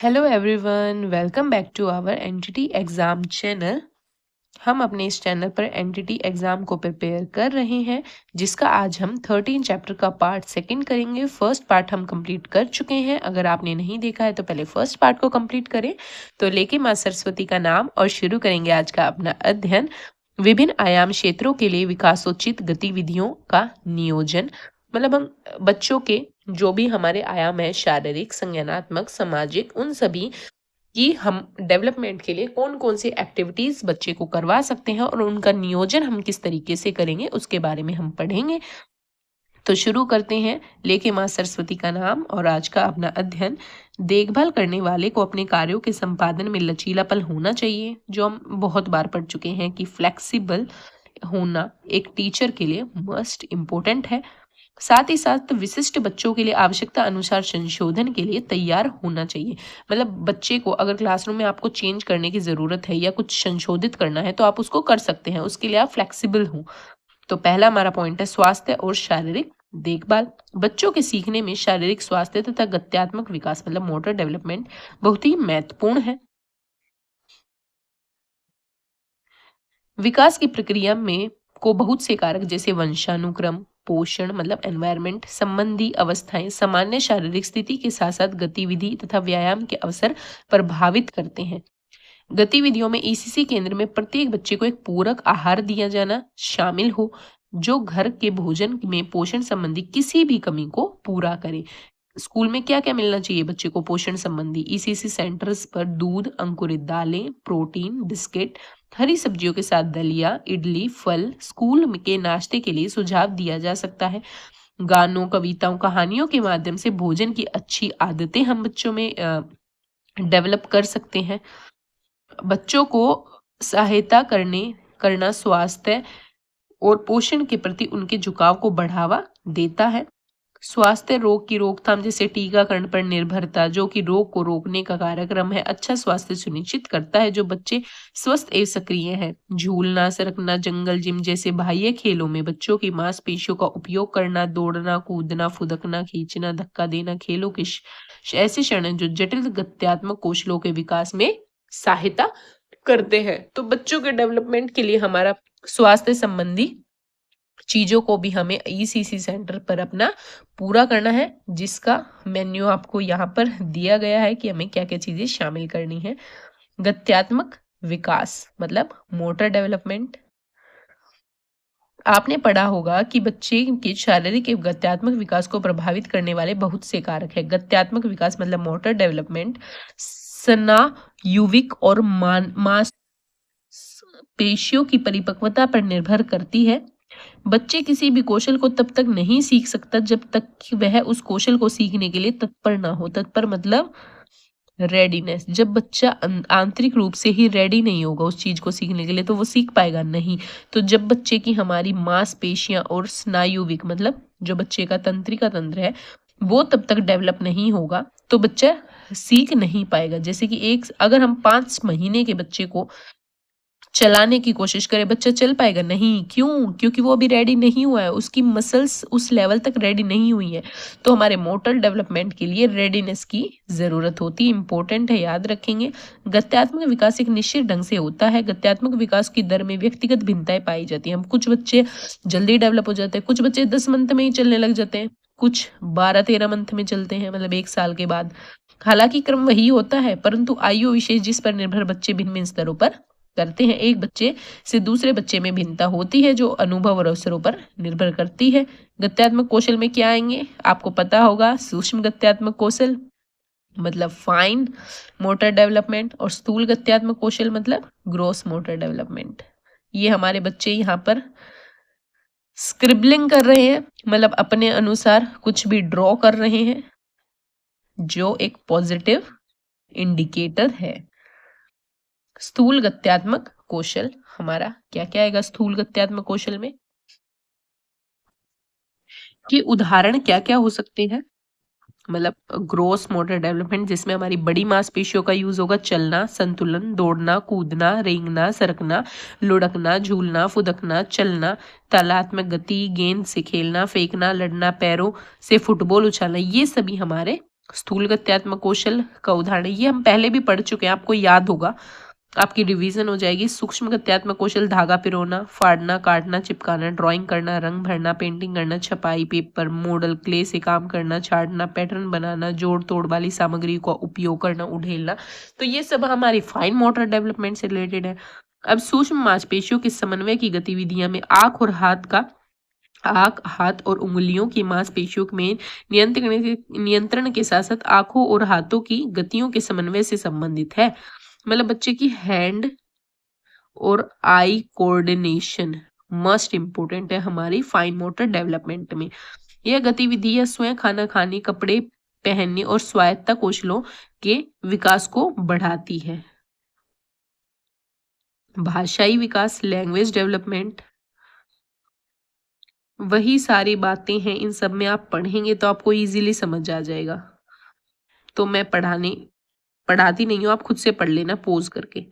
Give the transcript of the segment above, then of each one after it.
Hello everyone, welcome back to our NTT exam channel. हम अपने इस चैनल पर एनटीटी एग्ज़ाम को प्रिपेयर कर रहे हैं, जिसका आज हम 13 चैप्टर का पार्ट सेकंड करेंगे। फर्स्ट पार्ट हम कंप्लीट कर चुके हैं। अगर आपने नहीं देखा है तो पहले फर्स्ट पार्ट को कंप्लीट करें। तो लेके माँ सरस्वती का नाम और शुरू करेंगे आज का अपना अध्ययन। विभिन्न आयाम क्षेत्रों के लिए विकासोचित गतिविधियों का नियोजन। मतलब हम बच्चों के जो भी हमारे आयाम है, शारीरिक, संज्ञानात्मक, सामाजिक, उन सभी की हम डेवलपमेंट के लिए कौन कौन सी एक्टिविटीज बच्चे को करवा सकते हैं और उनका नियोजन हम किस तरीके से करेंगे उसके बारे में हम पढ़ेंगे। तो शुरू करते हैं लेके माँ सरस्वती का नाम और आज का अपना अध्ययन। देखभाल करने वाले को अपने कार्यों के संपादन में लचीलापन होना चाहिए, जो हम बहुत बार पढ़ चुके हैं कि फ्लेक्सिबल होना एक टीचर के लिए मस्ट इम्पोर्टेंट है। साथ ही साथ विशिष्ट बच्चों के लिए आवश्यकता अनुसार संशोधन के लिए तैयार होना चाहिए। मतलब बच्चे को अगर क्लासरूम में आपको चेंज करने की ज़रूरत है या कुछ संशोधित करना है तो आप उसको कर सकते हैं, उसके लिए आप फ्लेक्सिबल हो। तो पहला हमारा पॉइंट है स्वास्थ्य और शारीरिक देखभाल। बच्चों के सीखने में शारीरिक स्वास्थ्य तथा गत्यात्मक विकास मतलब मोटर डेवलपमेंट बहुत ही महत्वपूर्ण है। विकास की प्रक्रिया में को बहुत से कारक जैसे वंशानुक्रम, पोषण मतलब एनवायरनमेंट, संबंधी अवस्थाएं, सामान्य शारीरिक स्थिति के साथ साथ गतिविधि तथा व्यायाम के अवसर प्रभावित करते हैं। गतिविधियों में ईसीसी केंद्र में प्रत्येक बच्चे को एक पूरक आहार दिया जाना शामिल हो, जो घर के भोजन में पोषण संबंधी किसी भी कमी को पूरा करे। स्कूल में क्या क्या मिलना चाहिए बच्चे को पोषण संबंधी? ईसीसी सेंटर्स पर दूध, अंकुरित दालें, प्रोटीन, बिस्किट, हरी सब्जियों के साथ दलिया, इडली, फल। स्कूल के नाश्ते के लिए सुझाव दिया जा सकता है। गानों, कविताओं, कहानियों के माध्यम से भोजन की अच्छी आदतें हम बच्चों में डेवलप कर सकते हैं। बच्चों को सहायता करना स्वास्थ्य और पोषण के प्रति उनके झुकाव को बढ़ावा देता है। स्वास्थ्य रोग की रोकथाम जैसे टीकाकरण पर निर्भरता, जो कि रोग को रोकने का कार्यक्रम है, अच्छा स्वास्थ्य सुनिश्चित करता है जो बच्चे स्वस्थ एवं सक्रिय हैं। झूलना, सरकना, जंगल जिम जैसे बाह्य खेलों में बच्चों की मांसपेशियों का उपयोग करना, दौड़ना, कूदना, फुदकना, खींचना, धक्का देना, खेलों के ऐसे क्षण हैं जो जटिल गत्यात्मक कौशलों के विकास में सहायता करते हैं। तो बच्चों के डेवलपमेंट के लिए हमारा स्वास्थ्य संबंधी चीजों को भी हमें ईसीसी सेंटर पर अपना पूरा करना है, जिसका मेन्यू आपको यहाँ पर दिया गया है कि हमें क्या क्या चीजें शामिल करनी है। गत्यात्मक विकास मतलब मोटर डेवलपमेंट। आपने पढ़ा होगा कि बच्चे के शारीरिक एवं गत्यात्मक विकास को प्रभावित करने वाले बहुत से कारक है। गत्यात्मक विकास मतलब मोटर डेवलपमेंट स्नायुविक और मांस पेशियों की परिपक्वता पर निर्भर करती है। बच्चे किसी भी कौशल को तब तक नहीं सीख सकता जब तक कि वह उस कौशल को सीखने के लिए तत्पर ना हो। तत्पर मतलब रेडीनेस। जब बच्चा आंतरिक रूप से ही रेडी नहीं होगा उस चीज को सीखने के लिए तो वो सीख पाएगा नहीं। तो जब बच्चे की हमारी मांसपेशियां और स्नायुविक मतलब जो बच्चे का तंत्रिका तंत्र है वो तब तक डेवलप नहीं होगा तो बच्चा सीख नहीं पाएगा। जैसे कि अगर हम 5 महीने के बच्चे को चलाने की कोशिश करे, बच्चा चल पाएगा नहीं। क्यों? क्योंकि वो अभी रेडी नहीं हुआ है, उसकी मसल्स उस लेवल तक रेडी नहीं हुई है। तो हमारे मोटर डेवलपमेंट के लिए रेडीनेस की जरूरत होती है। इंपॉर्टेंट है, याद रखेंगे। गत्यात्मक विकास एक निश्चित ढंग से होता है। गत्यात्मक विकास की दर में व्यक्तिगत भिन्नताएं पाई जाती है। हम कुछ बच्चे जल्दी डेवलप हो जाते हैं, कुछ बच्चे 10 मंथ में ही चलने लग जाते हैं, कुछ 12-13 मंथ में चलते हैं, मतलब 1 साल के बाद। हालांकि क्रम वही होता है, परंतु आयु विशेष जिस पर निर्भर बच्चे भिन्न भिन्न स्तरों पर करते हैं। एक बच्चे से दूसरे बच्चे में भिन्नता होती है जो अनुभव और अवसरों पर निर्भर करती है। गत्यात्मक कौशल में क्या आएंगे आपको पता होगा। सूक्ष्म गत्यात्मक कौशल मतलब फाइन मोटर डेवलपमेंट और स्थूल गत्यात्मक कौशल मतलब ग्रॉस मोटर डेवलपमेंट। ये हमारे बच्चे यहाँ पर स्क्रिबलिंग कर रहे हैं, मतलब अपने अनुसार कुछ भी ड्रॉ कर रहे हैं, जो एक पॉजिटिव इंडिकेटर है। स्थूल गत्यात्मक कौशल हमारा क्या क्या आएगा स्थूल गत्यात्मक कौशल में कि उदाहरण क्या क्या हो सकते हैं। मतलब ग्रोस मोटर डेवलपमेंट जिसमें हमारी बड़ी मांसपेशियों का यूज होगा। चलना, संतुलन, दौड़ना, कूदना, रेंगना, सरकना, लुढ़कना, झूलना, फुदकना, चलना, तालात्मक गति, गेंद से खेलना, फेंकना, लड़ना, पैरों से फुटबॉल उछालना, ये सभी हमारे स्थूल गत्यात्मक कौशल का उदाहरण, ये हम पहले भी पढ़ चुके हैं, आपको याद होगा, आपकी रिवीजन हो जाएगी। सूक्ष्म गत्यात्मक कौशल धागा पिरोना, फाड़ना, काटना, चिपकाना, ड्राइंग करना, रंग भरना, पेंटिंग करना, छपाई, पेपर, मॉडल, क्ले से काम करना, छाड़ना, पैटर्न बनाना, जोड़ तोड़ वाली सामग्री का उपयोग करना, उड़ेलना। तो ये सब हमारी फाइन मोटर डेवलपमेंट से रिलेटेड है। अब सूक्ष्म मांसपेशियों के समन्वय की गतिविधियां में आंख, हाथ और उंगलियों की मांसपेशियों में नियंत्रण के साथ साथ आंखों और हाथों की गतियों के समन्वय से संबंधित है। मतलब बच्चे की हैंड और आई कोऑर्डिनेशन मस्ट इम्पोर्टेंट है हमारी फाइन मोटर डेवलपमेंट में। यह गतिविधियां स्वयं खाना खाने, कपड़े पहनने और स्वायत्ता कौशलों के विकास को बढ़ाती है। भाषाई विकास, लैंग्वेज डेवलपमेंट, वही सारी बातें हैं, इन सब में आप पढ़ेंगे तो आपको इजीली समझ आ जाएगा। तो मैं पढ़ाती नहीं हूँ, आप खुद से पढ़ लेना पोज करके।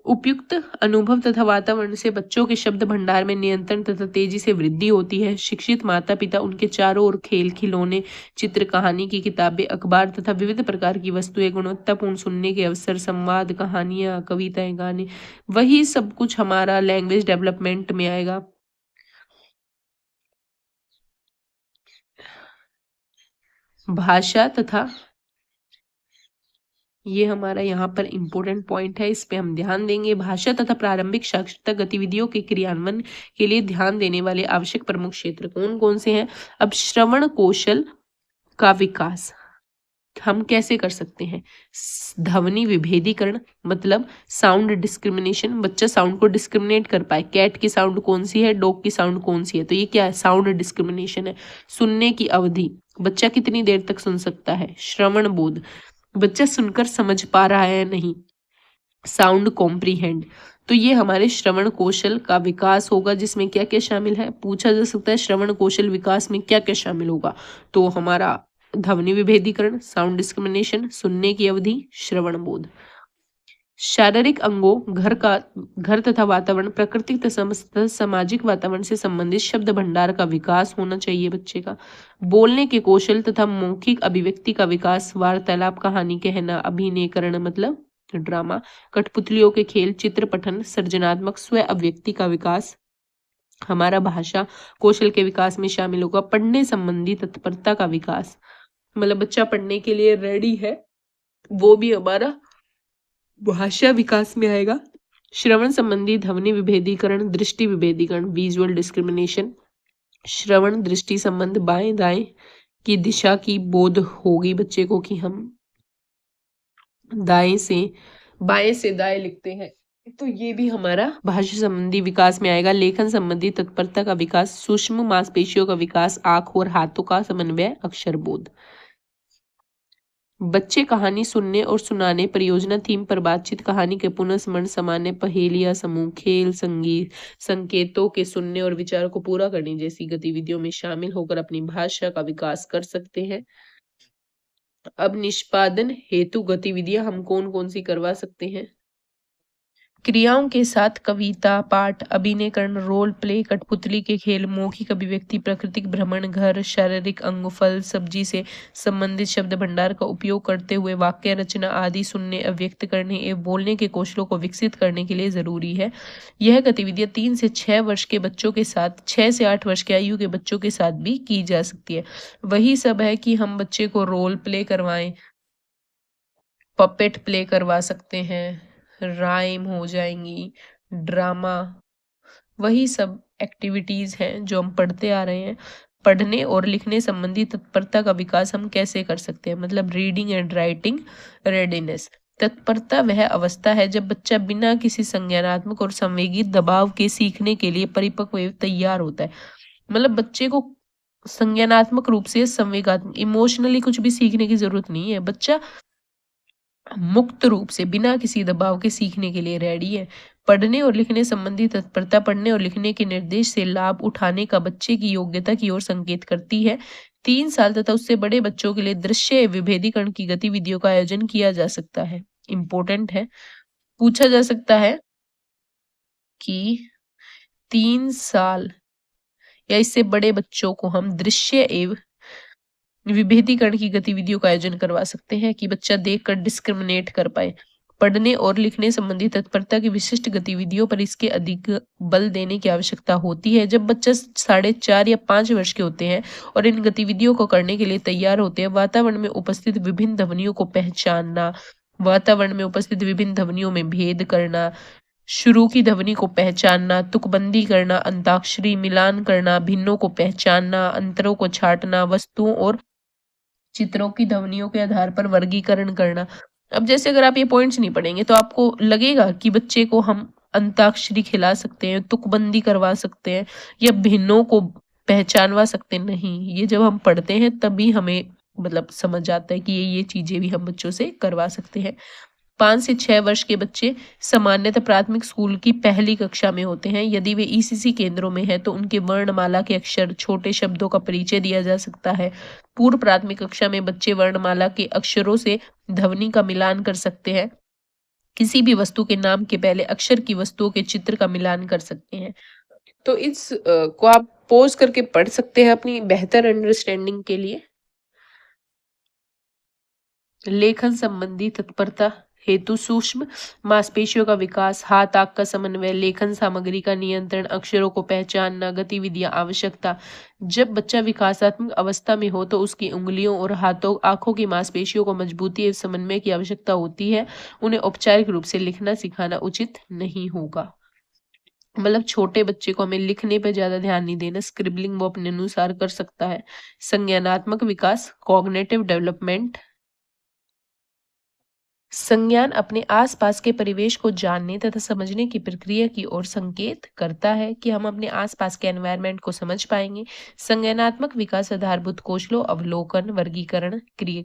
उपयुक्त अनुभव तथा वातावरण से बच्चों के शब्द भंडार में नियंत्रण तथा तेजी से वृद्धि होती है। शिक्षित माता पिता उनके चारों ओर खेल, खिलौने, चित्र, कहानी की किताबें, अखबार तथा विविध प्रकार की वस्तुएं, गुणवत्तापूर्ण सुनने के अवसर, संवाद, कहानियां, कविताएं, गाने, वही सब कुछ हमारा लैंग्वेज डेवलपमेंट में आएगा। भाषा तथा, ये हमारा यहाँ पर इम्पोर्टेंट पॉइंट है, इस पे हम ध्यान देंगे। भाषा तथा प्रारंभिक साक्षरता गतिविधियों के क्रियान्वयन के लिए ध्यान देने वाले आवश्यक प्रमुख क्षेत्र कौन कौन से हैं? अब श्रवण कौशल का विकास हम कैसे कर सकते हैं? ध्वनि विभेदीकरण, मतलब साउंड डिस्क्रिमिनेशन, बच्चा साउंड को डिस्क्रिमिनेट कर पाए, कैट की साउंड कौन सी है, डॉग की साउंड कौन सी है, तो ये क्या है? साउंड डिस्क्रिमिनेशन है। सुनने की अवधि, बच्चा कितनी देर तक सुन सकता है? श्रवण बोध, बच्चा सुनकर समझ पा रहा है नहीं, साउंड कॉम्प्रीहेंड। तो ये हमारे श्रवण कौशल का विकास होगा, जिसमें क्या क्या शामिल है? पूछा जा सकता है श्रवण कौशल विकास में क्या क्या शामिल होगा, तो हमारा ध्वनि विभेदीकरण, साउंड डिस्क्रिमिनेशन, सुनने की अवधि, श्रवण बोध। शारीरिक अंगों, घर तथा वातावरण, प्राकृतिक तथा सामाजिक वातावरण से संबंधित शब्द भंडार का विकास होना चाहिए बच्चे का। बोलने के कौशल तथा मौखिक अभिव्यक्ति का विकास, वार्तालाप, कहानी कहना, अभिनयकरण मतलब ड्रामा, कठपुतलियों के खेल, चित्र पठन, सृजनात्मक स्व अभिव्यक्ति का विकास हमारा भाषा कौशल के विकास में शामिल होगा। पढ़ने संबंधी तत्परता का विकास, मतलब बच्चा पढ़ने के लिए रेडी है, वो भी हमारा भाषा विकास में आएगा। श्रवण संबंधी ध्वनि विभेदीकरण, दृष्टि विभेदीकरण, विजुअल डिस्क्रिमिनेशन, श्रवण दृष्टि संबंध, बाएं दाएं की दिशा की बोध होगी बच्चे को कि हम बाएं से दाएं लिखते हैं, तो ये भी हमारा भाषा संबंधी विकास में आएगा। लेखन संबंधी तत्परता का विकास, सूक्ष्म मांसपेशियों का विकास, आंख और हाथों का समन्वय, अक्षर बोध। बच्चे कहानी सुनने और सुनाने, परियोजना थीम पर बातचीत, कहानी के पुनः स्मरण, सामान्य पहेलियां, समूह खेल, संगीत, संकेतों के सुनने और विचार को पूरा करने जैसी गतिविधियों में शामिल होकर अपनी भाषा का विकास कर सकते हैं। अब निष्पादन हेतु गतिविधियां हम कौन कौन सी करवा सकते हैं? क्रियाओं के साथ कविता पाठ, अभिनयकरण, रोल प्ले, कठपुतली के खेल, मौखिक अभिव्यक्ति, प्राकृतिक भ्रमण, घर, शारीरिक अंग, फल सब्जी से संबंधित शब्द भंडार का उपयोग करते हुए वाक्य रचना आदि सुनने, अभिव्यक्त करने एवं बोलने के कौशलों को विकसित करने के लिए जरूरी है। यह गतिविधियां 3 से 6 वर्ष के बच्चों के साथ, 6 से 8 वर्ष के आयु के बच्चों के साथ भी की जा सकती है। वही सब है कि हम बच्चे को रोल प्ले करवाएं, पपेट प्ले करवा सकते हैं, राइम हो जाएंगी, ड्रामा, वही सब एक्टिविटीज हैं जो हम पढ़ते आ रहे हैं। पढ़ने और लिखने संबंधी तत्परता का विकास हम कैसे कर सकते हैं? मतलब रीडिंग एंड राइटिंग रेडीनेस। तत्परता वह अवस्था है जब बच्चा बिना किसी संज्ञानात्मक और संवेगी दबाव के सीखने के लिए परिपक्व एवं तैयार होता है। मतलब बच्चे को संज्ञानात्मक रूप से, संवेगात्मक, इमोशनली कुछ भी सीखने की जरूरत नहीं है, बच्चा मुक्त रूप से बिना किसी दबाव के सीखने के लिए रेडी है। पढ़ने और लिखने संबंधी तत्परता पढ़ने और लिखने के निर्देश से लाभ उठाने का बच्चे की योग्यता की ओर संकेत करती है। 3 साल तथा उससे बड़े बच्चों के लिए दृश्य विभेदीकरण की गतिविधियों का आयोजन किया जा सकता है। इंपॉर्टेंट है, पूछा जा सकता है कि 3 साल या इससे बड़े बच्चों को हम दृश्य एवं विभेदीकरण की गतिविधियों का आयोजन करवा सकते हैं कि बच्चा देखकर डिस्क्रिमिनेट कर पाए। पढ़ने और लिखने संबंधी तत्परता की विशिष्ट गतिविधियों पर इसके अधिक बल देने की आवश्यकता होती है। जब बच्चा 4.5 या 5 वर्ष के होते हैं और इन गतिविधियों को करने के लिए तैयार होते हैं, वातावरण में उपस्थित विभिन्न ध्वनियों को पहचानना, वातावरण में उपस्थित विभिन्न ध्वनियों में भेद करना, शुरू की ध्वनि को पहचानना, तुकबंदी करना, अंताक्षरी मिलान करना, भिन्नों को पहचानना, अंतरों को छांटना, वस्तुओं और चित्रों की ध्वनियों के आधार पर वर्गीकरण करना। अब जैसे अगर आप ये पॉइंट्स नहीं पढ़ेंगे तो आपको लगेगा कि बच्चे को हम अंताक्षरी खिला सकते हैं, तुकबंदी करवा सकते हैं या भिन्नों को पहचानवा सकते हैं। नहीं, ये जब हम पढ़ते हैं तभी हमें मतलब समझ आता है कि ये चीजें भी हम बच्चों से करवा सकते हैं। 5 से 6 वर्ष के बच्चे सामान्यतः प्राथमिक स्कूल की पहली कक्षा में होते हैं। यदि वे ईसीसी केंद्रों में हैं तो उनके वर्णमाला के अक्षर, छोटे शब्दों का परिचय दिया जा सकता है। पूर्व प्राथमिक कक्षा में बच्चे वर्णमाला के अक्षरों से ध्वनि का मिलान कर सकते हैं। किसी भी वस्तु के नाम के पहले अक्षर की वस्तुओं के चित्र का मिलान कर सकते हैं। तो इस को आप पॉज करके पढ़ सकते हैं अपनी बेहतर अंडरस्टैंडिंग के लिए। लेखन संबंधी तत्परता हेतु सूक्ष्म मांसपेशियों का विकास, हाथ आंख का समन्वय, लेखन सामग्री का नियंत्रण, अक्षरों को पहचानना, गतिविधियां, आवश्यकता। जब बच्चा विकासात्मक अवस्था में हो तो उसकी उंगलियों और हाथों आंखों की मांसपेशियों को मजबूती एवं समन्वय की आवश्यकता होती है। उन्हें औपचारिक रूप से लिखना सिखाना उचित नहीं होगा। मतलब छोटे बच्चे को हमें लिखने पे ज्यादा ध्यान नहीं देना, स्क्रिबलिंग वो अपने अनुसार कर सकता है। संज्ञानात्मक विकास, कॉग्निटिव डेवलपमेंट। संज्ञान अपने आसपास के परिवेश को जानने तथा समझने की प्रक्रिया की ओर संकेत करता है कि हम अपने आसपास के एनवायरनमेंट को समझ पाएंगे। संज्ञानात्मक विकास आधारभूत कौशलों, अवलोकन, वर्गीकरण, क्रिया,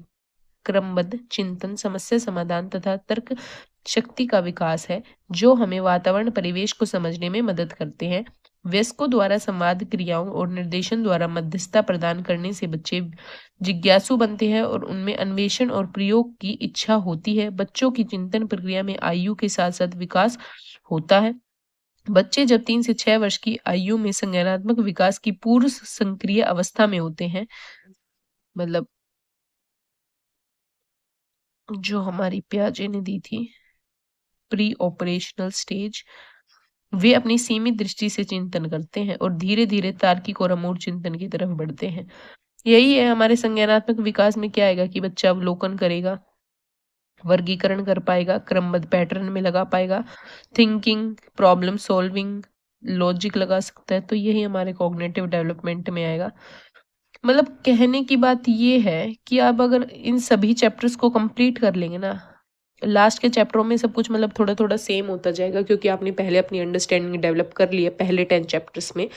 क्रमबद्ध चिंतन, समस्या समाधान तथा तर्क शक्ति का विकास है, जो हमें वातावरण परिवेश को समझने में मदद करते हैं। वयस्कों द्वारा संवाद, क्रियाओं और निर्देशन द्वारा मध्यस्थता प्रदान करने से बच्चे जिज्ञासु बनते हैं और उनमें अन्वेषण और प्रयोग की इच्छा होती है। बच्चों की चिंतन प्रक्रिया में आयु के साथ साथ विकास होता है। बच्चे जब 3 से 6 वर्ष की आयु में संज्ञानात्मक विकास की पूर्व सक्रिय अवस्था में होते हैं, मतलब जो हमारी पियाजे ने दी थी प्री ऑपरेशनल स्टेज, वे अपनी सीमित दृष्टि से चिंतन करते हैं और धीरे धीरे तार्किक और अमूर्त चिंतन की तरफ बढ़ते हैं। यही है हमारे संज्ञानात्मक विकास में क्या आएगा कि बच्चा अवलोकन करेगा, वर्गीकरण कर पाएगा, क्रमबद्ध पैटर्न में लगा पाएगा, थिंकिंग, प्रॉब्लम सॉल्विंग, लॉजिक लगा सकता है। तो यही हमारे कॉग्निटिव डेवलपमेंट में आएगा। मतलब कहने की बात ये है कि आप अगर इन सभी चैप्टर्स को कंप्लीट कर लेंगे ना, लास्ट के चैप्टरों में सब कुछ मतलब थोड़ा थोड़ा सेम होता जाएगा, क्योंकि आपने पहले अपनी अंडरस्टैंडिंग डेवलप कर ली है पहले 10 चैप्टर्स में।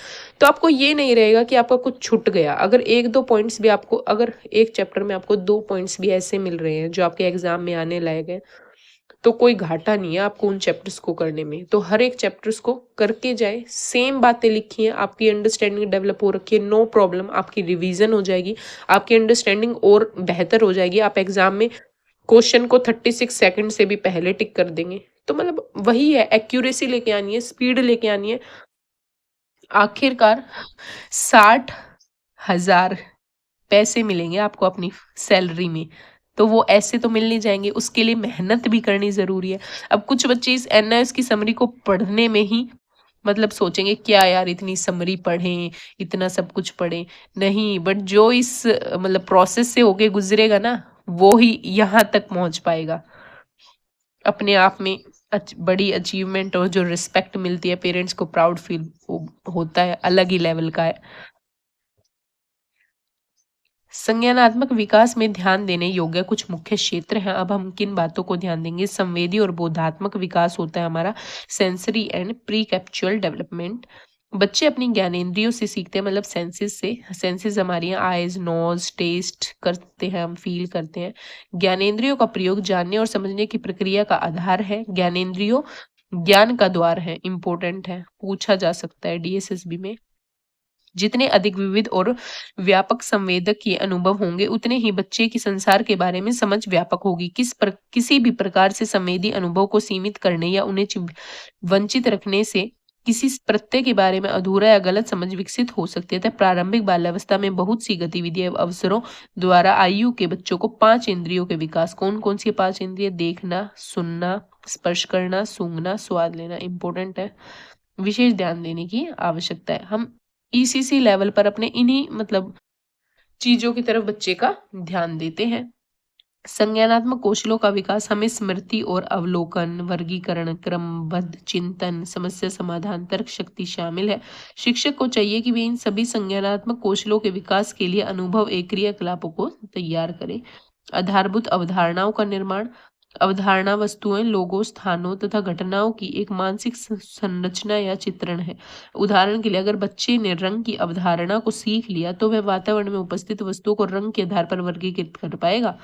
तो आपको ये नहीं रहेगा कि आपका कुछ छूट गया। अगर एक दो पॉइंट्स भी आपको, अगर एक चैप्टर में आपको 2 पॉइंट्स भी ऐसे मिल रहे हैं जो आपके एग्जाम में आने लायक है, तो कोई घाटा नहीं है आपको उन चैप्टर्स को करने में। तो हर एक चैप्टर्स को करके जाए, सेम बातें लिखी हैं, आपकी अंडरस्टैंडिंग डेवलप हो रखी है, नो प्रॉब्लम, आपकी रिवीजन हो जाएगी, आपकी अंडरस्टैंडिंग और बेहतर हो जाएगी। आप एग्जाम में क्वेश्चन को 36 सेकंड से भी पहले टिक कर देंगे। तो मतलब वही है, एक्यूरेसी लेके आनी है, स्पीड लेके आनी है। आखिरकार 60,000 पैसे मिलेंगे आपको अपनी सैलरी में, तो वो ऐसे तो मिल नहीं जाएंगे, उसके लिए मेहनत भी करनी जरूरी है। अब कुछ बच्चे इस एनआईएस की समरी को पढ़ने में ही मतलब सोचेंगे क्या यार इतनी समरी पढ़ें, इतना सब कुछ पढ़ें। नहीं, बट जो इस मतलब प्रोसेस से होके गुजरेगा ना, वो ही यहाँ तक पहुंच पाएगा। अपने आप में बड़ी अचीवमेंट और जो रिस्पेक्ट मिलती है, पेरेंट्स को प्राउड फील होता है, अलग ही लेवल का है। संज्ञानात्मक विकास में ध्यान देने योग्य कुछ मुख्य क्षेत्र हैं। अब हम किन बातों को ध्यान देंगे? संवेदी और बोधात्मक विकास होता है हमारा, सेंसरी एंड प्री कैप्चुअल डेवलपमेंट। बच्चे अपनी ज्ञानेंद्रियों से सीखते हैं, मतलब सेंसेस से। सेंसेस हमारी आईज, नोज, टेस्ट करते हैं, हम फील करते हैं। ज्ञानेंद्रियों का प्रयोग जानने और समझने की प्रक्रिया का आधार है। ज्ञानेंद्रियों ज्ञान का द्वार है, इंपॉर्टेंट है, पूछा जा सकता है डीएसएसबी में। जितने अधिक विविध और व्यापक संवेदक के अनुभव होंगे, उतने ही बच्चे की संसार के बारे में समझ व्यापक होगी। किसी भी प्रकार से संवेदी अनुभव को सीमित करने या उन्हें वंचित रखने से किसी प्रत्यय के बारे में अधूरा या गलत समझ विकसित हो सकती है। अतः प्रारंभिक बाल्यावस्था में बहुत सी गतिविधियां एवं अवसरों द्वारा आयु के बच्चों को 5 इंद्रियों के विकास, कौन कौन सी 5 इंद्रिय? देखना, सुनना, स्पर्श करना, सूंघना, स्वाद लेना, इंपॉर्टेंट है, विशेष ध्यान देने की आवश्यकता है। हम ईसीसी लेवल पर अपने इन्हीं चीजों की तरफ बच्चे का ध्यान देते हैं। संज्ञानात्मक कौशलों का विकास हमें स्मृति और अवलोकन, वर्गीकरण, क्रमबद्ध चिंतन, समस्या समाधान, तर्क शक्ति शामिल है। शिक्षक को चाहिए कि वे इन सभी संज्ञानात्मक कौशलों के विकास के लिए अनुभव एक क्रियाकलापों को तैयार करें। आधारभूत अवधारणाओं का निर्माण। अवधारणा वस्तुएं, लोगों, स्थानों तथा घटनाओं की एक मानसिक संरचना या चित्रण है। उदाहरण के लिए, अगर बच्चे ने रंग की अवधारणा को सीख लिया तो वह वातावरण में उपस्थित वस्तुओं को रंग के आधार पर वर्गीकृत कर पाएगा।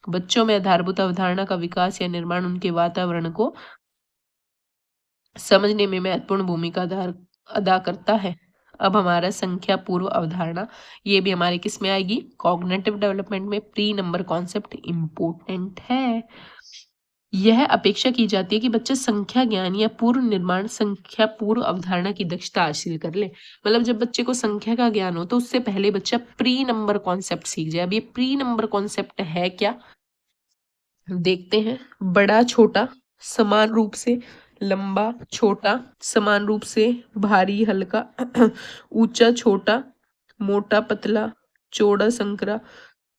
बच्चों में आधारभूत अवधारणा का विकास या निर्माण उनके वातावरण को समझने में महत्वपूर्ण भूमिका अदा करता है। अब हमारा संख्या पूर्व अवधारणा, ये भी हमारे किस में आएगी? कॉग्निटिव डेवलपमेंट में। प्री नंबर कॉन्सेप्ट इंपॉर्टेंट है। यह अपेक्षा की जाती है कि बच्चा संख्या ज्ञान या पूर्व निर्माण संख्या पूर्व अवधारणा की दक्षता हासिल कर ले। मतलब जब बच्चे को संख्या का ज्ञान हो तो उससे पहले बच्चा प्री नंबर कॉन्सेप्ट सीख जाए। अब ये प्री नंबर कॉन्सेप्ट है क्या, देखते हैं। बड़ा छोटा, समान रूप से लंबा छोटा, समान रूप से भारी हल्का, ऊंचा छोटा, मोटा पतला, चौड़ा संकरा,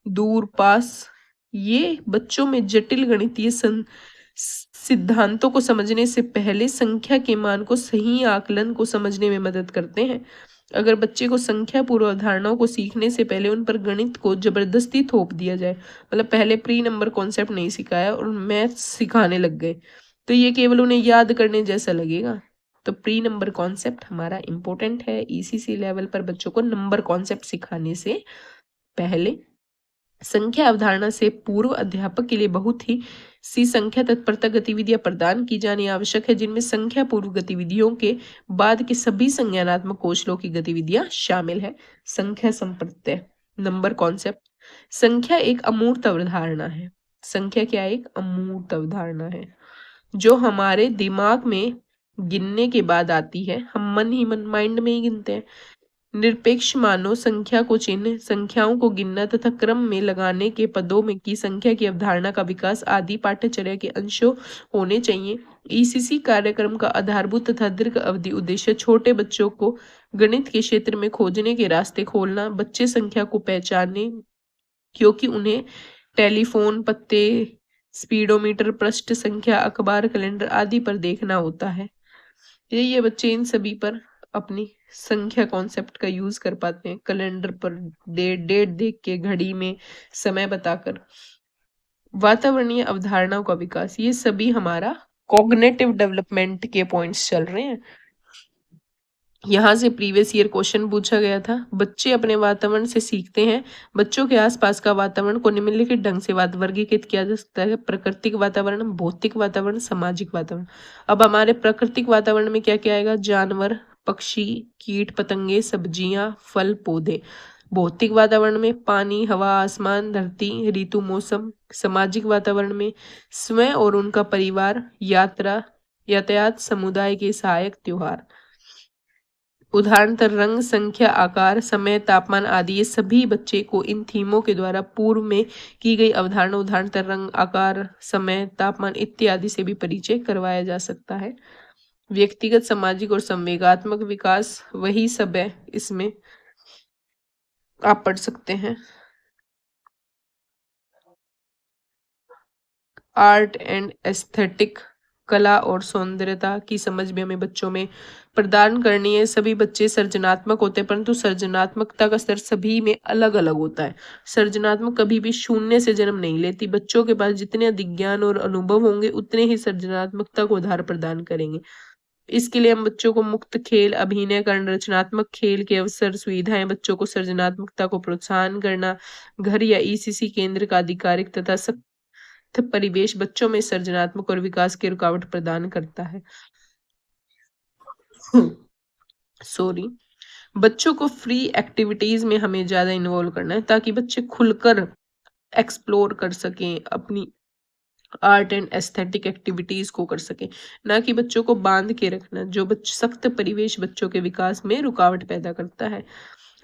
दूर पास। ये बच्चों में जटिल गणितीय सिद्धांतों को समझने से पहले संख्या के मान को सही आकलन को समझने में मदद करते हैं। अगर बच्चे को संख्या पूर्व अवधारणाओं को सीखने से पहले उन पर गणित को जबरदस्ती थोप दिया जाए, मतलब पहले प्री नंबर कॉन्सेप्ट नहीं सिखाया और मैथ सिखाने लग गए, तो ये केवल उन्हें याद करने जैसा लगेगा। तो प्री नंबर कॉन्सेप्ट हमारा इंपॉर्टेंट है। ईसीसी लेवल पर बच्चों को नंबर कॉन्सेप्ट सिखाने से पहले संख्या अवधारणा से पूर्व अध्यापक के लिए बहुत ही सी संख्या तत्परता गतिविधियां प्रदान की जानी आवश्यक है, जिनमें संख्या पूर्व गतिविधियों के बाद के सभी संज्ञानात्मक कौशलों की गतिविधियां शामिल है। संख्या संप्रत्यय नंबर कॉन्सेप्ट। संख्या एक अमूर्त अवधारणा है। संख्या क्या है? एक अमूर्त अवधारणा है जो हमारे दिमाग में गिनने के बाद आती है। हम मन ही मन माइंड में ही गिनते हैं। निरपेक्ष मानों संख्या को चिन्ह, संख्याओं को गिनना तथा क्रम में लगाने के पदों में की संख्या की अवधारणा का विकास आदि पाठ्यचर्या के अंशों होने चाहिए। ईसीसी कार्यक्रम का आधारभूत तथा दीर्घ अवधि उद्देश्य छोटे बच्चों को गणित के क्षेत्र में खोजने के रास्ते खोलना, बच्चे संख्या को पहचाने क्योंकि उन्हें टेलीफोन पत्ते, स्पीडोमीटर, पृष्ठ संख्या, अखबार, कैलेंडर आदि पर देखना होता है। ये बच्चे इन सभी पर अपनी संख्या कॉन्सेप्ट का यूज कर पाते हैं। कैलेंडर पर डेट देख के, घड़ी में समय बताकर। वातावरणीय अवधारणाओं का विकास, ये सभी हमारा कॉग्निटिव डेवलपमेंट के पॉइंट्स चल रहे हैं। यहाँ से प्रीवियस ईयर क्वेश्चन पूछा गया था। बच्चे अपने वातावरण से सीखते हैं। बच्चों के आसपास का वातावरण को निम्नलिखित ढंग से वर्गीकृत किया जा सकता है: प्राकृतिक वातावरण, भौतिक वातावरण, सामाजिक वातावरण। अब हमारे प्राकृतिक वातावरण में क्या क्या आएगा? जानवर, पक्षी, कीट पतंगे, सब्जियां, फल, पौधे। भौतिक वातावरण में पानी, हवा, आसमान, धरती, ऋतु, मौसम। सामाजिक वातावरण में स्वयं और उनका परिवार, यात्रा, यातायात, समुदाय के सहायक, त्योहार। उदाहरणतः रंग, संख्या, आकार, समय, तापमान आदि, ये सभी बच्चे को इन थीमों के द्वारा पूर्व में की गई अवधारणा, उदाहरणतः रंग, आकार, समय, तापमान इत्यादि से भी परिचय करवाया जा सकता है। व्यक्तिगत, सामाजिक और संवेगात्मक विकास, वही सब है इसमें, आप पढ़ सकते हैं। आर्ट एंड एस्थेटिक, कला और सौंदर्यता की समझ भी हमें बच्चों में प्रदान करनी है। सभी बच्चे सृजनात्मक होते हैं, परंतु सृजनात्मकता का स्तर सभी में अलग अलग होता है। सृजनात्मक कभी भी शून्य से जन्म नहीं लेती। बच्चों के पास जितने अधिक ज्ञान और अनुभव होंगे उतने ही सृजनात्मकता को आधार प्रदान करेंगे। इसके लिए हम बच्चों को मुक्त खेल, अभिनय करना, रचनात्मक खेल के अवसर, सुविधाएं, बच्चों को सृजनात्मकता को प्रोत्साहन करना, घर या ईसीसी केंद्र का आधिकारिक तथा परिवेश बच्चों में सृजनात्मक और विकास की रुकावट प्रदान करता है। सॉरी, बच्चों को फ्री एक्टिविटीज में हमें ज्यादा इन्वॉल्व करना है ताकि बच्चे खुलकर एक्सप्लोर कर सकें, अपनी आर्ट एंड एस्थेटिक एक्टिविटीज को कर सके, ना कि बच्चों को बांध के रखना, जो सख्त परिवेश बच्चों के विकास में रुकावट पैदा करता है।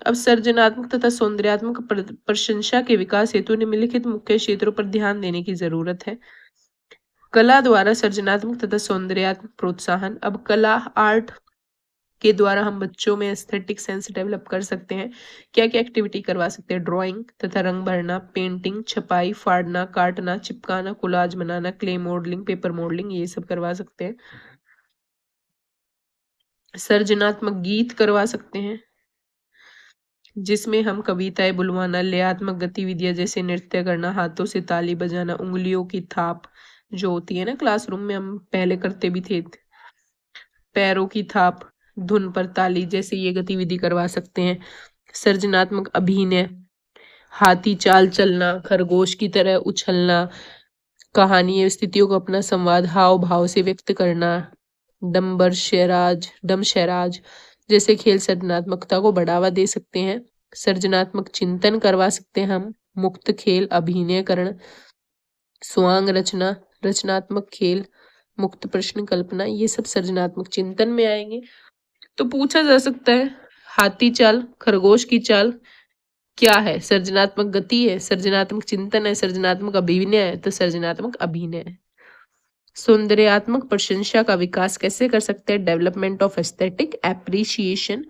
अब सृजनात्मक तथा सौंदर्यात्मक प्रशंसा के विकास हेतु निम्नलिखित मुख्य क्षेत्रों पर ध्यान देने की जरूरत है। कला द्वारा सृजनात्मक तथा सौंदर्यात्मक प्रोत्साहन। अब कला आर्ट के द्वारा हम बच्चों में एस्थेटिक सेंस डेवलप कर सकते हैं। क्या क्या एक्टिविटी करवा सकते हैं? ड्राइंग तथा रंग भरना, पेंटिंग, छपाई, फाड़ना, काटना, चिपकाना, कोलाज बनाना, क्ले मॉडलिंग, पेपर मॉडलिंग, ये सब करवा सकते हैं। सृजनात्मक गीत करवा सकते हैं, जिसमें हम कविताएं बुलवाना, लयात्मक गतिविधियां जैसे नृत्य करना, हाथों से ताली बजाना, उंगलियों की थाप जो होती है ना, क्लासरूम में हम पहले करते भी थे, पैरों की थाप, धुन पर ताली, जैसे ये गतिविधि करवा सकते हैं। सृजनात्मक अभिनय, हाथी चाल चलना, खरगोश की तरह उछलना, कहानी या स्थितियों को अपना संवाद हाव भाव से व्यक्त करना, डम शराज जैसे खेल सृजनात्मकता को बढ़ावा दे सकते हैं। सृजनात्मक चिंतन करवा सकते हैं हम, मुक्त खेल, अभिनयकरण, स्वांग रचना, रचनात्मक खेल, मुक्त प्रश्न कल्पना, ये सब सृजनात्मक चिंतन में आएंगे। तो पूछा जा सकता है, हाथी चाल, खरगोश की चाल क्या है? सृजनात्मक गति है, सृजनात्मक चिंतन है, सृजनात्मक अभिनय है, तो सृजनात्मक अभिनय है। सौंदर्यात्मक प्रशंसा का विकास कैसे कर सकते हैं? डेवलपमेंट ऑफ एस्थेटिक एप्रिसिएशन,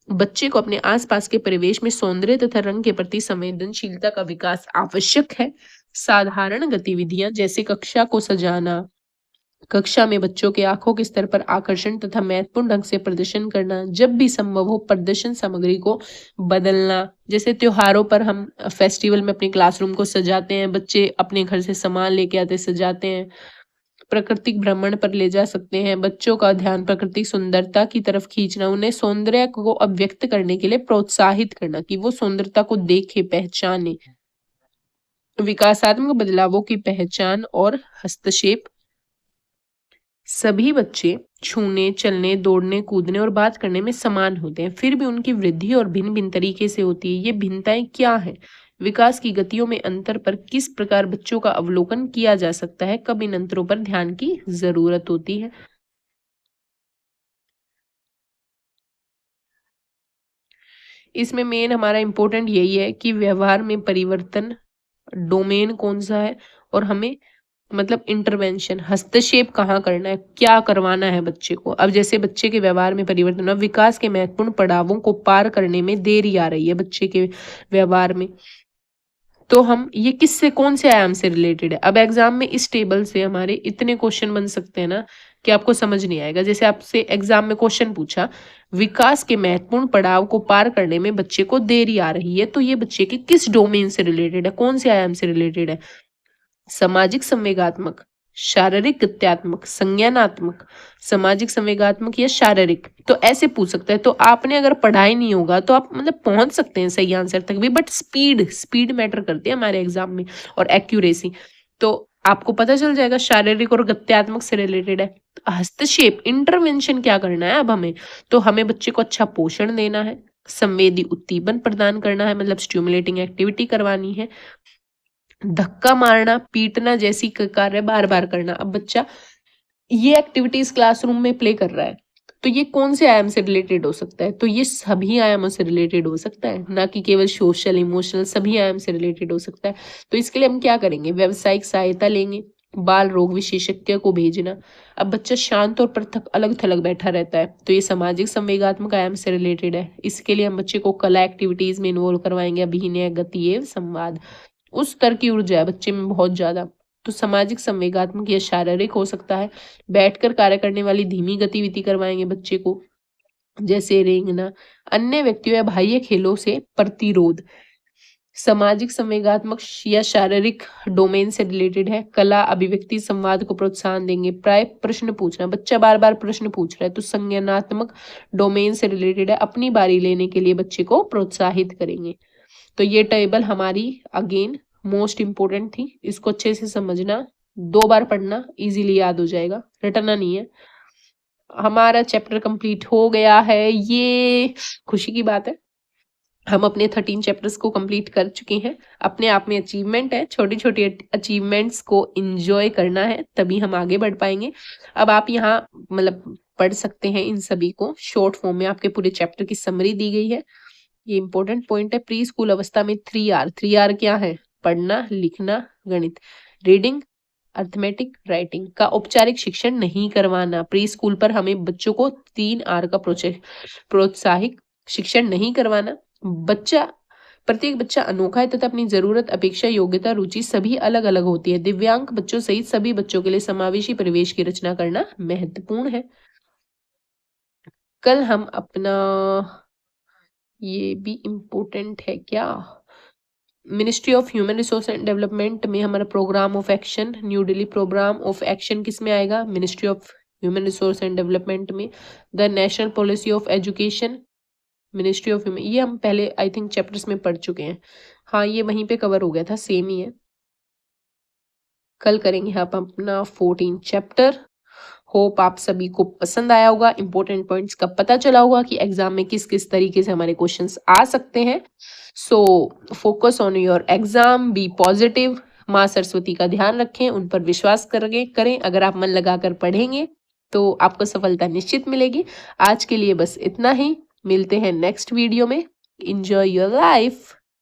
बच्चे को अपने आसपास के परिवेश में सौंदर्य तथा रंग के प्रति संवेदनशीलता का विकास आवश्यक है। साधारण गतिविधियां जैसे कक्षा को सजाना, कक्षा में बच्चों के आंखों के स्तर पर आकर्षण तथा महत्वपूर्ण ढंग से प्रदर्शन करना, जब भी संभव हो प्रदर्शन सामग्री को बदलना, जैसे त्योहारों पर हम फेस्टिवल में अपने क्लासरूम को सजाते हैं, बच्चे अपने घर से सामान लेके आते सजाते हैं। प्राकृतिक भ्रमण पर ले जा सकते हैं, बच्चों का ध्यान प्राकृतिक सुंदरता की तरफ खींचना, उन्हें सौंदर्य को अभिव्यक्त करने के लिए प्रोत्साहित करना कि वो सुंदरता को देखे, पहचाने। विकासात्मक बदलावों की पहचान और हस्तक्षेप, सभी बच्चे छूने, चलने, दौड़ने, कूदने और बात करने में समान होते हैं, फिर भी उनकी वृद्धि और भिन्न भिन्न तरीके से होती है। ये भिन्नताएं क्या है? विकास की गतियों में अंतर पर किस प्रकार बच्चों का अवलोकन किया जा सकता है? कब इन अंतरों पर ध्यान की जरूरत होती है? इसमें मेन हमारा इंपॉर्टेंट यही है कि व्यवहार में परिवर्तन डोमेन कौन सा है, और हमें मतलब इंटरवेंशन, हस्तक्षेप कहाँ करना है, क्या करवाना है बच्चे को। अब जैसे बच्चे के व्यवहार में परिवर्तन, अब विकास के महत्वपूर्ण पड़ावों को पार करने में देरी आ रही है बच्चे के व्यवहार में, तो हम ये किससे, कौन से आयाम से रिलेटेड है? अब एग्जाम में इस टेबल से हमारे इतने क्वेश्चन बन सकते हैं ना कि आपको समझ नहीं आएगा। जैसे आपसे एग्जाम में क्वेश्चन पूछा, विकास के महत्वपूर्ण पड़ाव को पार करने में बच्चे को देरी आ रही है, तो ये बच्चे के किस डोमेन से रिलेटेड है, कौन से आयाम से रिलेटेड है? सामाजिक संवेगात्मक, शारीरिक गत्यात्मक, संज्ञानात्मक, सामाजिक संवेगात्मक या शारीरिक, तो ऐसे पूछ सकता है। तो आपने अगर पढ़ाई नहीं होगा तो आप मतलब पहुंच सकते हैं सही आंसर तक भी, बट स्पीड मैटर करती है हमारे एग्जाम में, और एक्यूरेसी। तो आपको पता चल जाएगा शारीरिक और गत्यात्मक से रिलेटेड है। तो हस्तक्षेप, इंटरवेंशन क्या करना है अब हमें? तो हमें बच्चे को अच्छा पोषण देना है, संवेदी उत्तीपन प्रदान करना है, मतलब स्टिमुलेटिंग एक्टिविटी करवानी है, धक्का मारना, पीटना जैसी कार्य बार बार करना। अब बच्चा ये एक्टिविटीज क्लासरूम में प्ले कर रहा है, तो ये कौन से आयाम से रिलेटेड हो सकता है? तो ये सभी आयामों से रिलेटेड हो सकता है, ना कि केवल सोशल, इमोशनल, सभी आयाम से रिलेटेड हो सकता है। तो इसके लिए हम क्या करेंगे? व्यावसायिक सहायता लेंगे, बाल रोग विशेषज्ञ को भेजना। अब बच्चा शांत और पृथक अलग थलग बैठा रहता है, तो ये सामाजिक संवेगात्मक आयाम से रिलेटेड है। इसके लिए हम बच्चे को कला एक्टिविटीज में इन्वॉल्व करवाएंगे, अभिनय, गति एवं संवाद। उस स्तर की ऊर्जा है बच्चे में बहुत ज्यादा, तो सामाजिक संवेगात्मक या शारीरिक हो सकता है। बैठकर कार्य करने वाली धीमी गतिविधि करवाएंगे बच्चे को, जैसे रेंगना। अन्य व्यक्तियों या बाह्य खेलों से प्रतिरोध, सामाजिक संवेगात्मक या शारीरिक डोमेन से रिलेटेड है। कला, अभिव्यक्ति, संवाद को प्रोत्साहन देंगे। प्राय प्रश्न पूछना, बच्चा बार बार प्रश्न पूछ रहा है, तो संज्ञानात्मक डोमेन से रिलेटेड है। अपनी बारी लेने के लिए बच्चे को प्रोत्साहित करेंगे। तो ये टेबल हमारी अगेन मोस्ट इंपोर्टेंट थी, इसको अच्छे से समझना, 2 बार पढ़ना, इजीली याद हो जाएगा, रटना नहीं है। हमारा चैप्टर कंप्लीट हो गया है, ये खुशी की बात है। हम अपने 13 चैप्टर्स को कंप्लीट कर चुके हैं। अपने आप में अचीवमेंट है, छोटी छोटी अचीवमेंट्स को इंजॉय करना है, तभी हम आगे बढ़ पाएंगे। अब आप यहाँ मतलब पढ़ सकते हैं इन सभी को, शॉर्ट फॉर्म में आपके पूरे चैप्टर की समरी दी गई है। ये इंपॉर्टेंट पॉइंट है। प्री स्कूल अवस्था में 3R क्या है? पढ़ना, लिखना, गणित, रीडिंग, अर्थमेटिक, राइटिंग का औपचारिक शिक्षण नहीं करवाना। प्री स्कूल पर हमें बच्चों को 3R का प्रोत्साहित शिक्षण नहीं करवाना। प्रत्येक बच्चा अनोखा है तथा अपनी जरूरत, अपेक्षा, योग्यता, रुचि सभी अलग अलग होती है। दिव्यांग बच्चों सहित सभी बच्चों के लिए समावेशी परिवेश की रचना करना महत्वपूर्ण है। कल हम अपना, ये भी इम्पोर्टेंट है क्या, ministry of human resource and development में हमारा programme of action, new Delhi programme of action किस में आएगा? Ministry of human resource and development में। The national policy of education, ministry of human, ये हम पहले आई थिंक चैप्टर्स में पढ़ चुके हैं। हाँ, ये वहीं पे कवर हो गया था, सेम ही है। कल करेंगे आप अपना 14 चैप्टर। होप आप सभी को पसंद आया होगा, इंपॉर्टेंट पॉइंट्स का पता चला होगा कि एग्जाम में किस किस तरीके से हमारे क्वेश्चंस आ सकते हैं। So focus on your exam, be positive, माँ सरस्वती का ध्यान रखें, उन पर विश्वास करें। अगर आप मन लगाकर पढ़ेंगे तो आपको सफलता निश्चित मिलेगी। आज के लिए बस इतना ही, मिलते हैं नेक्स्ट वीडियो में। Enjoy your life.